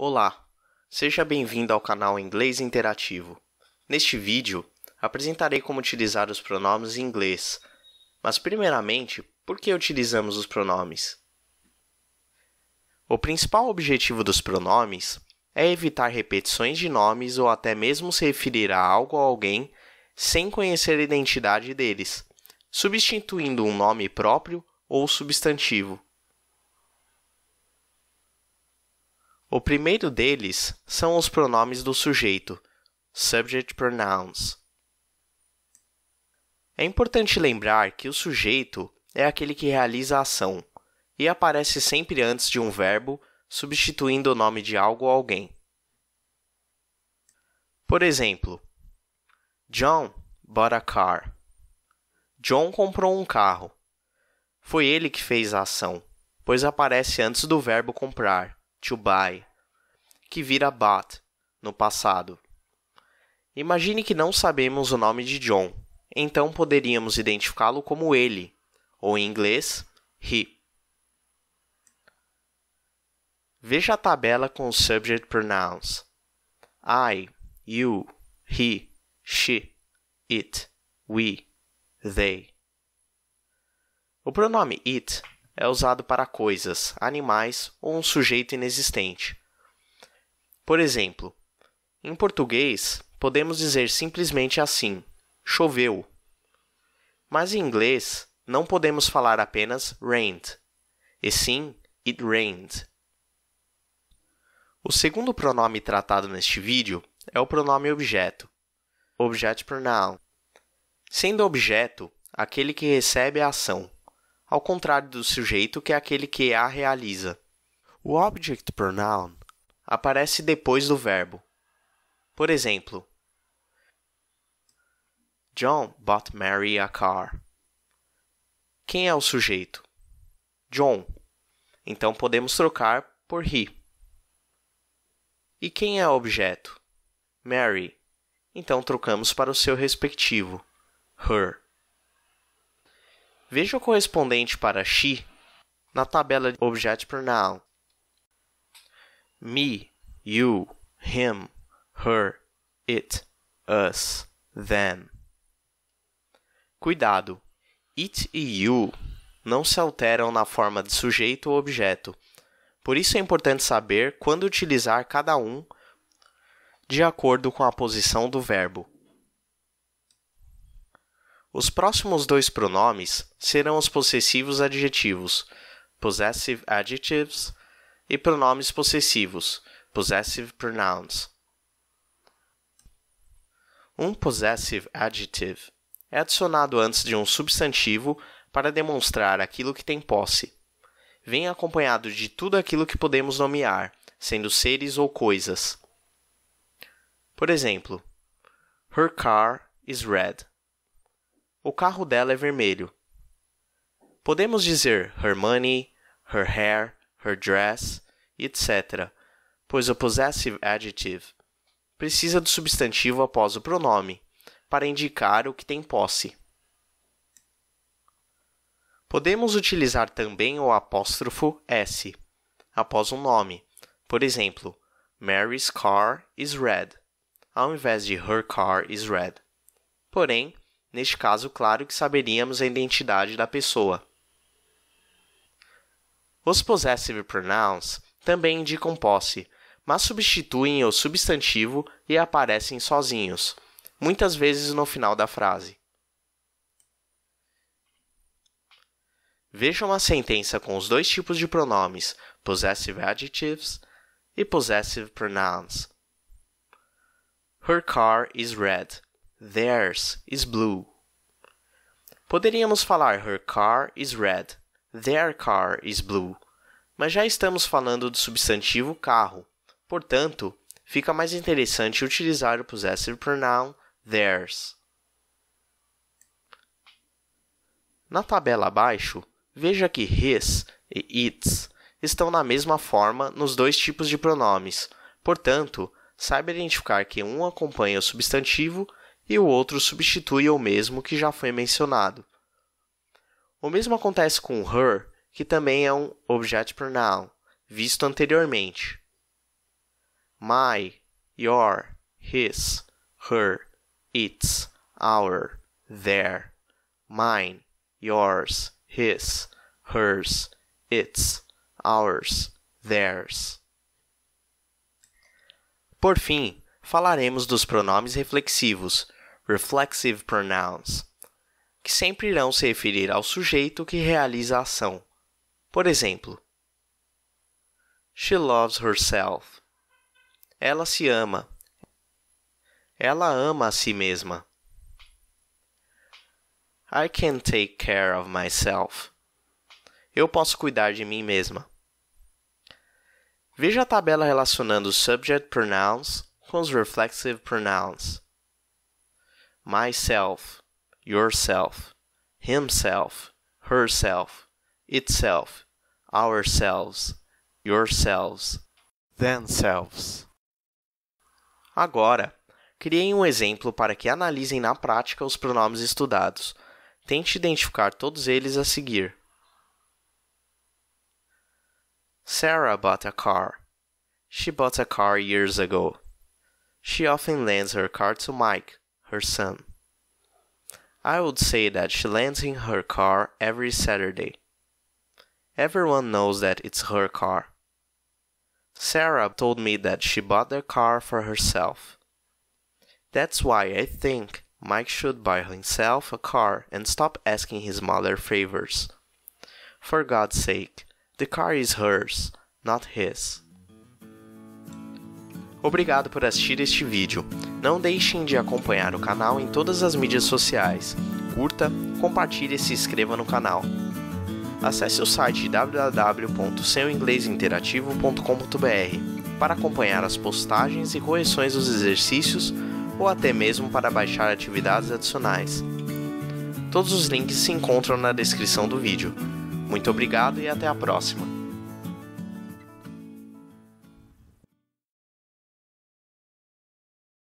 Olá, seja bem-vindo ao canal Inglês Interativo. Neste vídeo, apresentarei como utilizar os pronomes em inglês. Mas, primeiramente, por que utilizamos os pronomes? O principal objetivo dos pronomes é evitar repetições de nomes ou até mesmo se referir a algo ou alguém sem conhecer a identidade deles, substituindo um nome próprio ou substantivo. O primeiro deles são os pronomes do sujeito, subject pronouns. É importante lembrar que o sujeito é aquele que realiza a ação e aparece sempre antes de um verbo, substituindo o nome de algo ou alguém. Por exemplo, John bought a car. John comprou um carro. Foi ele que fez a ação, pois aparece antes do verbo comprar, to buy, que vira bought no passado. Imagine que não sabemos o nome de John, então poderíamos identificá-lo como ele, ou em inglês, he. Veja a tabela com os subject pronouns. I, you, he, she, it, we, they. O pronome it é usado para coisas, animais ou um sujeito inexistente. Por exemplo, em português, podemos dizer simplesmente assim, choveu. Mas em inglês, não podemos falar apenas rained, e sim it rained. O segundo pronome tratado neste vídeo é o pronome objeto, object pronoun, sendo objeto aquele que recebe a ação, ao contrário do sujeito que é aquele que a realiza. O object pronoun aparece depois do verbo. Por exemplo, John bought Mary a car. Quem é o sujeito? John. Então podemos trocar por he. E quem é o objeto? Mary. Então trocamos para o seu respectivo, her. Veja o correspondente para she na tabela de object pronoun. Me, you, him, her, it, us, them. Cuidado! It e you não se alteram na forma de sujeito ou objeto. Por isso é importante saber quando utilizar cada um de acordo com a posição do verbo. Os próximos dois pronomes serão os possessivos adjetivos, possessive adjectives, e pronomes possessivos, possessive pronouns. Um possessive adjective é adicionado antes de um substantivo para demonstrar aquilo que tem posse. Vem acompanhado de tudo aquilo que podemos nomear, sendo seres ou coisas. Por exemplo, her car is red. O carro dela é vermelho. Podemos dizer her money, her hair, her dress, etc., pois o possessive adjective precisa do substantivo após o pronome, para indicar o que tem posse. Podemos utilizar também o apóstrofo S após um nome. Por exemplo, Mary's car is red, ao invés de her car is red. Porém, neste caso, claro que saberíamos a identidade da pessoa. Os possessive pronouns também indicam posse, mas substituem o substantivo e aparecem sozinhos, muitas vezes no final da frase. Veja uma sentença com os dois tipos de pronomes, possessive adjectives e possessive pronouns. Her car is red. Theirs is blue. Poderíamos falar her car is red. Their car is blue. Mas já estamos falando do substantivo carro. Portanto, fica mais interessante utilizar o possessive pronoun theirs. Na tabela abaixo, veja que his e its estão na mesma forma nos dois tipos de pronomes. Portanto, saiba identificar que um acompanha o substantivo e o outro substitui o mesmo que já foi mencionado. O mesmo acontece com her, que também é um object pronoun, visto anteriormente. my, your, his, her, its, our, their, mine, yours, his, hers, its, ours, theirs. Por fim, falaremos dos pronomes reflexivos, reflexive pronouns, que sempre irão se referir ao sujeito que realiza a ação. Por exemplo, she loves herself. Ela se ama. Ela ama a si mesma. I can take care of myself. Eu posso cuidar de mim mesma. Veja a tabela relacionando os subject pronouns com os reflexive pronouns. Myself, yourself, himself, herself, itself, ourselves, yourselves, themselves. Agora, criei um exemplo para que analisem na prática os pronomes estudados. Tente identificar todos eles a seguir. Sarah bought a car. She bought a car years ago. She often lends her car to Mike, her son. I would say that she lends him her car every Saturday. Everyone knows that it's her car. Sarah told me that she bought the car for herself. That's why I think Mike should buy himself a car and stop asking his mother favors. For God's sake, the car is hers, not his. Obrigado por assistir este vídeo. Não deixem de acompanhar o canal em todas as mídias sociais. Curta, compartilhe e se inscreva no canal. Acesse o site www.seuinglesinterativo.com.br para acompanhar as postagens e correções dos exercícios ou até mesmo para baixar atividades adicionais. Todos os links se encontram na descrição do vídeo. Muito obrigado e até a próxima!